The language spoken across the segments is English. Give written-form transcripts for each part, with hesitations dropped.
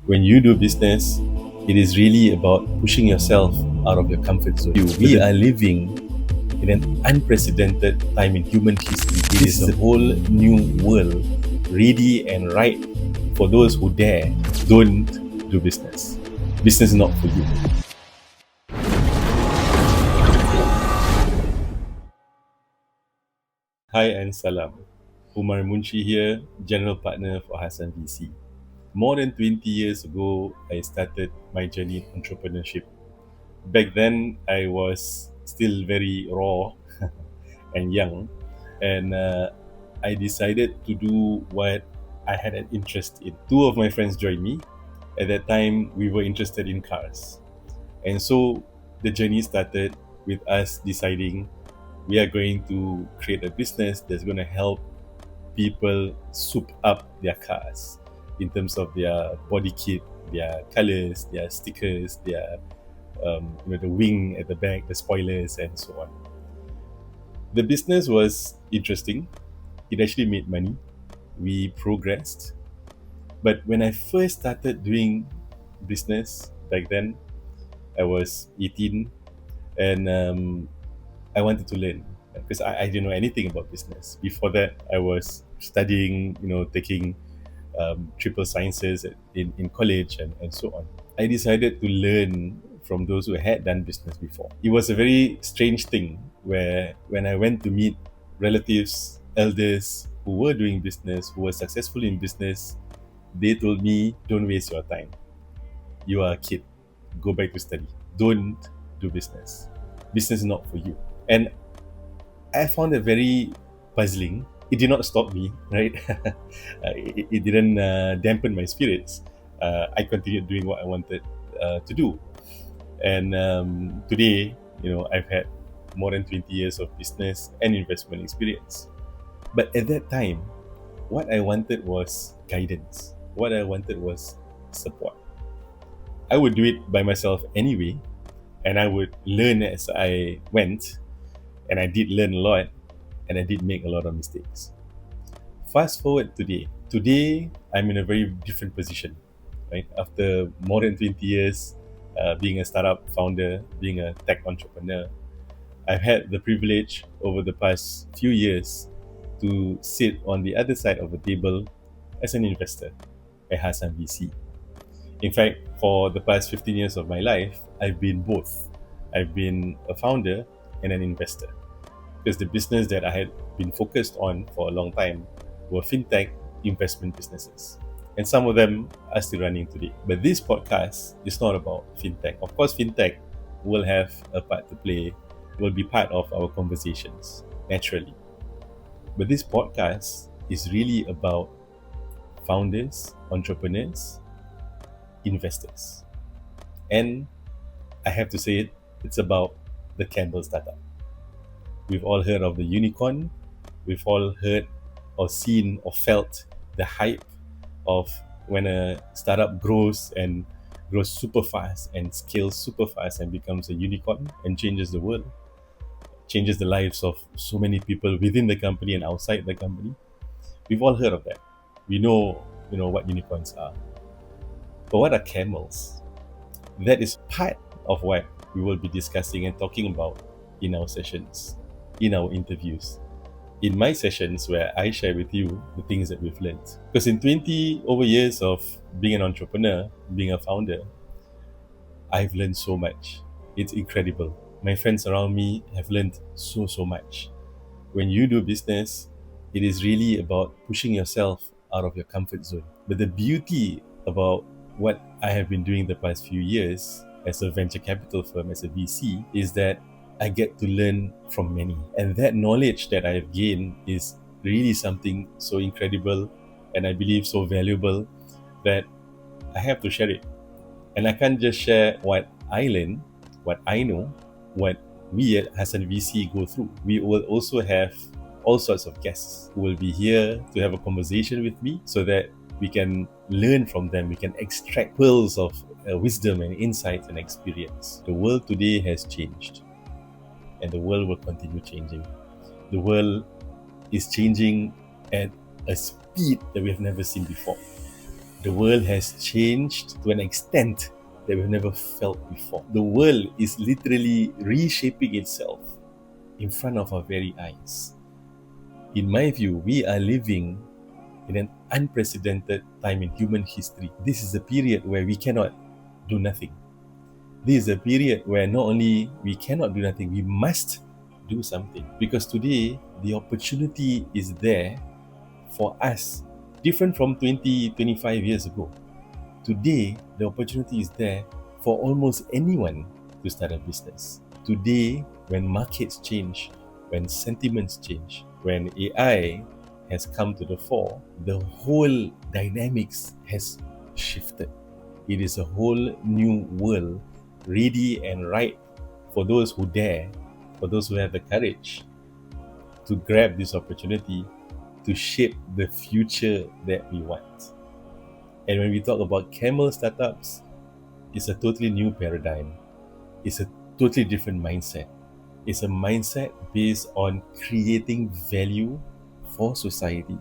When you do business, it is really about pushing yourself out of your comfort zone. We are living in an unprecedented time in human history. It is a whole new world, ready and right for those who dare. Don't do business. Business is not for you. Hi and salam. Umar Munshi here, General Partner for HASAN.VC. More than 20 years ago, I started my journey in entrepreneurship. Back then, I was still very raw and young, and I decided to do what I had an interest in. Two of my friends joined me. At that time, we were interested in cars. And so the journey started with us deciding we are going to create a business that's going to help people soup up their cars in terms of their body kit, their colors, their stickers, their the wing at the back, the spoilers, and so on. The business was interesting. It actually made money. We progressed. But when I first started doing business back then, I was 18 and I wanted to learn because I didn't know anything about business. Before that, I was studying, taking triple sciences in college and so on. I decided to learn from those who had done business before. It was a very strange thing where when I went to meet relatives, elders who were doing business, who were successful in business, they told me, don't waste your time. You are a kid. Go back to study. Don't do business. Business is not for you. And I found it very puzzling. It did not stop me, right? It didn't dampen my spirits. I continued doing what I wanted to do. And today, I've had more than 20 years of business and investment experience. But at that time, what I wanted was guidance. What I wanted was support. I would do it by myself anyway, and I would learn as I went, and I did learn a lot, and I did make a lot of mistakes. Fast forward today. Today, I'm in a very different position, right? After more than 20 years being a startup founder, being a tech entrepreneur, I've had the privilege over the past few years to sit on the other side of the table as an investor at HASAN.VC. In fact, for the past 15 years of my life, I've been both. I've been a founder and an investor because the business that I had been focused on for a long time were fintech investment businesses. And some of them are still running today. But this podcast is not about fintech. Of course, fintech will have a part to play, will be part of our conversations, naturally. But this podcast is really about founders, entrepreneurs, investors. And I have to say it's about the Camel startup. We've all heard of the unicorn. We've all heard or seen or felt the hype of when a startup grows and grows super fast and scales super fast and becomes a unicorn and changes the world, changes the lives of so many people within the company and outside the company. We've all heard of that. We know, what unicorns are. But what are camels? That is part of what we will be discussing and talking about in our sessions, in our interviews, in my sessions where I share with you the things that we've learned. Because in 20 over years of being an entrepreneur, being a founder, I've learned so much. It's incredible. My friends around me have learned so much. When you do business, it is really about pushing yourself out of your comfort zone. But the beauty about what I have been doing the past few years as a venture capital firm, as a VC, is that I get to learn from many. And that knowledge that I have gained is really something so incredible and I believe so valuable that I have to share it. And I can't just share what I learn, what I know, what we at HASAN.VC go through. We will also have all sorts of guests who will be here to have a conversation with me so that we can learn from them. We can extract pearls of wisdom and insight and experience. The world today has changed and the world will continue changing. The world is changing at a speed that we have never seen before. The world has changed to an extent that we've never felt before. The world is literally reshaping itself in front of our very eyes. In my view, we are living in an unprecedented time in human history. This is a period where we cannot do nothing. This is a period where not only we cannot do nothing, we must do something. Because today, the opportunity is there for us, different from 20, 25 years ago. Today, the opportunity is there for almost anyone to start a business. Today, when markets change, when sentiments change, when AI has come to the fore, the whole dynamics has shifted. It is a whole new world, ready and ripe for those who dare, for those who have the courage to grab this opportunity to shape the future that we want. And when we talk about Camel startups, it's a totally new paradigm. It's a totally different mindset. It's a mindset based on creating value for society.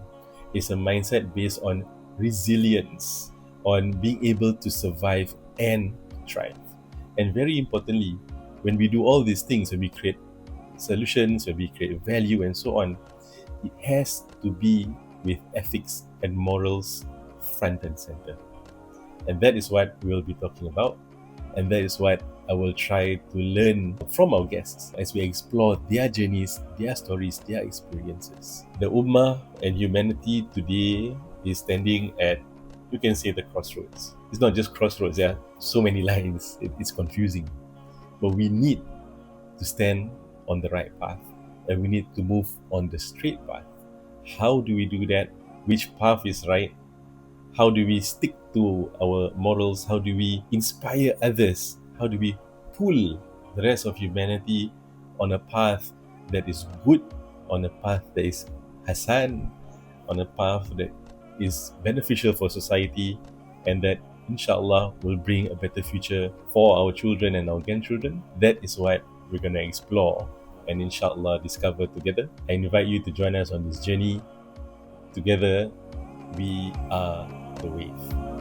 It's a mindset based on resilience, on being able to survive and thrive. And very importantly, when we do all these things, when we create solutions, when we create value and so on, it has to be with ethics and morals front and center. And that is what we'll be talking about. And that is what I will try to learn from our guests as we explore their journeys, their stories, their experiences. The Ummah and humanity today is standing at, you can say, the crossroads. It's not just crossroads, there are so many lines, it's confusing. But we need to stand on the right path, and we need to move on the straight path. How do we do that? Which path is right? How do we stick to our morals? How do we inspire others? How do we pull the rest of humanity on a path that is good, on a path that is Hasan, on a path that is beneficial for society, and that inshallah will bring a better future for our children and our grandchildren? That is what we're going to explore and inshallah discover together. I invite you to join us on this journey. Together, we are the wave.